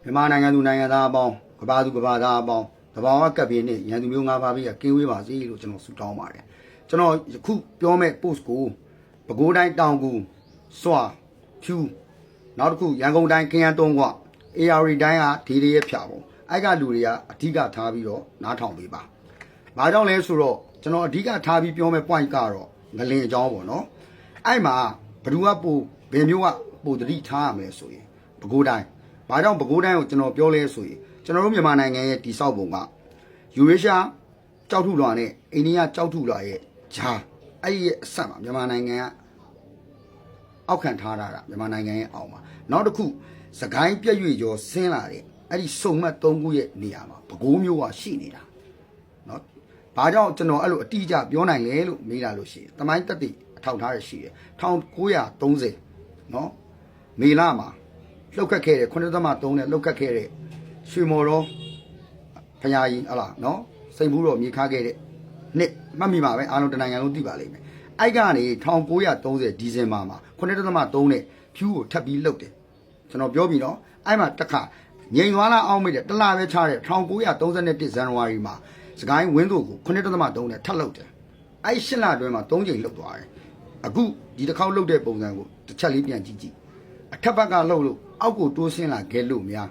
မြန်မာနိုင်ငံသူနိုင်ငံသားအပေါင်းကဘာသူကဘာသားအပေါင်းတဘာဝကပ်ပြင်းနဲ့ရန်သူမျိုး၅ပါးပြီးကင်းဝေးပါစေလို့ကျွန်တော်ဆုတောင်းပါတယ်ကျွန်တော်ယခုပြောမဲ့ post ကိုပဲခူးတိုင်းတောင်ကူစွာဖြူနောက်တစ်ခုရန်ကုန်တိုင်းခရမ်းသုံးခွ AR တိုင်းကဒီတွေရဲ့ဖြာပုံအဲ့ကလူတွေကအဓိကထားပြီးတော့နားထောင်ပေးပါ။ဘာကြောင့်လဲဆိုတော့ကျွန်တော်အဓိကထားပြီးပြောမဲ့ point ကတော့ငလင်အကြောင်းပေါ့နော်။အဲ့မှာဘယ်သူကပိုဘယ်မျိုးကပိုတတိထားရမလဲဆိုရင်ပဲခူးတိုင်းဘာကြောင့်ပဲခူးတိုင်းကိုကျွန်တော်ပြောလဲဆိုရင်ကျွန်တော်တို့မြန်မာနိုင်ငံရဲ့တိဆောက်ပုံကယူရေးရှားကြောက်ထုလွှာနဲ့အိန္ဒိယကြောက်ထုလွှာရဲ့ဂျာအဲ့ဒီရဲ့အဆက်မှာမြန်မာနိုင်ငံကအောက်ခံထားတာမြန်မာနိုင်ငံရဲ့အောက်မှာနောက်တစ်ခုစကိုင်းပြည့်ရွေကျော်ဆင်းလာတဲ့အဲ့ဒီစုံမတ်၃ခုရဲ့နေရာမှာပဲခူးမျိုးကရှိနေတာနော်ဘာကြောင့်ကျွန်တော်အဲ့လိုအတိအကျပြောနိုင်လဲလို့မေးလာလို့ရှိရင်တမိုင်းတက်တိအထောက်ထားရရှိတယ်1930နော်မေလမှာလှုပ်ခတ်ခဲ့တဲ့9.3နဲ့လှုပ်ခတ်ခဲ့တဲ့ရွှေမော်တော်ဖညာကြီးဟလားနော်စိန်ဘူးတော်မြေခါခဲ့တဲ့နှစ်မှတ်မိပါပဲအားလုံးတနိုင်ငံလုံးသိပါလိမ့်မယ်အဲ့ကနေ1930ဒီဇင်ဘာမှာ9.3နဲ့ဖြူးကိုထပ်ပြီးလှုပ်တယ်ကျွန်တော်ပြောပြီးတော့အဲ့မှာတစ်ခါငိန်သွားလားအောင်းမိတယ်တလားပဲချတဲ့1931ဇန်နဝါရီမှာစကိုင်းဝင်းတို့ကို9.3နဲ့ထပ်လှုပ်တယ်အဲ့8လအတွင်းမှာ3ချိန်လှုပ်သွားတယ်အခုဒီတစ်ခေါက်လှုပ်တဲ့ပုံစံကိုတစ်ချက်လေးပြန်ကြည့်ကြည့်အထက်ဘက်ကလှုပ်လို့အောက်ကိုတိုးဆင်းလာခဲ့လို့များ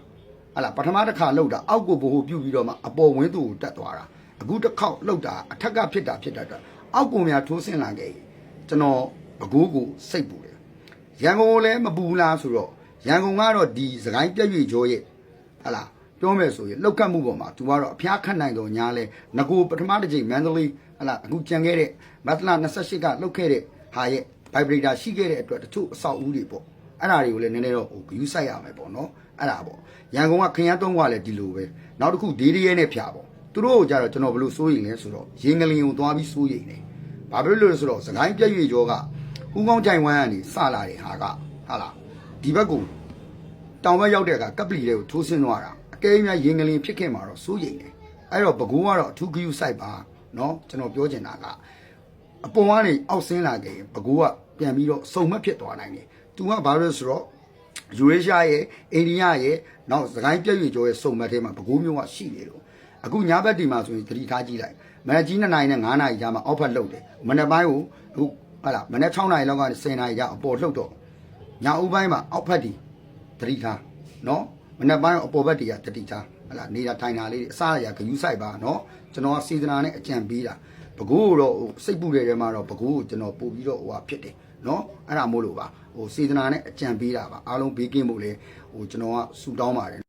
ဟလာပထမတစ်ခါလှုပ်တာအောက်ကိုဘို့ပြုတ်ပြီးတော့မှအပေါ်ဝင်းသူကိုတက်သွားတာအခုတစ်ခေါက်လှုပ်တာအထက်ကဖြစ်တာအတွက်အောက်ကိုများထိုးဆင်းလာခဲ့ကျွန်တော်ပဲခူးကိုစိတ်ပူတယ်ရန်ကုန်လည်းမပူလားဆိုတော့ရန်ကုန်ကတော့ဒီစကိုင်းပြည့်ရွေကျော်ရဲ့ဟလာပြောမယ်ဆိုရင်လှုပ်ခတ်မှုပေါ်မှာသူကတော့အဖျားခတ်နိုင်တော့ညာလဲငကိုပထမတစ်ချိန်မန္တလေးဟလာအခုကြံခဲ့တဲ့မတ်လ28ကလှုပ်ခဲ့တဲ့ဟာရဲ့ vibrator ရှိခဲ့တဲ့အတွက်တချို့အဆောက်အဦတွေပေါ့အဲ့ဒါတွေကိုလည်းနည်းနည်းတော့ဂယူးဆိုင်ရမယ်ပေါ့နော်အဲ့ဒါပေါ့ရန်ကုန်ကခရမ်းသုံးခွလည်းဒီလိုပဲနောက်တစ်ခုဒေးရဲနဲ့ဖြာပေါ့သူတို့ကိုကြတော့ကျွန်တော်ဘယ်လိုစိုးရိမ်လဲဆိုတော့ရေငလင်ကိုသွားပြီးစိုးရိမ်တယ်ဘာဖြစ်လို့လဲဆိုတော့စကိုင်းပြည့်ရွေကျော်ကဦးကောင်းကြိုင်ဝမ်းကနေစလာတဲ့ဟာကဟာလားဒီဘက်ကိုတောင်ဘက်ရောက်တဲ့ကကပ်ပလီတွေကိုထိုးဆင်းသွားတာအကဲအများရေငလင်ဖြစ်ခဲ့မှာတော့စိုးရိမ်တယ်အဲ့တော့ပဲခူးကတော့အထူးဂယူးဆိုင်ပါနော်ကျွန်တော်ပြောချင်တာကအပေါ်ကနေအောက်ဆင်းလာခဲ့ရင်ပဲခူးကပြန်ပြီးတော့စုံမက်ဖြစ်သွားနိုင်တယ်သူကဘာလို့လဲဆိုတော့ယူရေးရှားရဲ့အိန္ဒိယရဲ့နောက်စကိုင်းပြည့်ရွေကျော်ရဲ့စုံမက်ထဲမှာပဲခူးမျိုးကရှိနေလို့အခုညာဘက်ဒီမှာဆိုရင်သတိထားကြည့်လိုက်မနက်ကြီး2နာရီနဲ့9နာရီကြားမှာအောက်ဖက်လှုပ်တယ်မနက်ပိုင်းကိုအခုဟာလားမနက်6နာရီလောက်ကနေ10နာရီကြားအပေါ်လှုပ်တော့ညာဦးပိုင်းမှာအောက်ဖက်ဒီသတိထားနော်မနက်ပိုင်းအပေါ်ဘက်တွေကသတိထားဟာလားနေတာထိုင်တာလေးအစားအရာဂယူးဆိုင်ပါနော်ကျွန်တော်ကစေတနာနဲ့အကြံပေးတာပဲခူးတော့စိတ်ပူတဲ့ထဲမှာတော့ပဲခူးကိုကျွန်တော်ပို့ပြီးတော့ဟိုဟာဖြစ်တယ်နော်အဲ့ဒါမို့လို့ပါစေတနာနဲ့အကြံပေးတာပါအားလုံးဘေးကင်းဖို့လေကျွန်တော်ကဆူတောင်းပါတယ်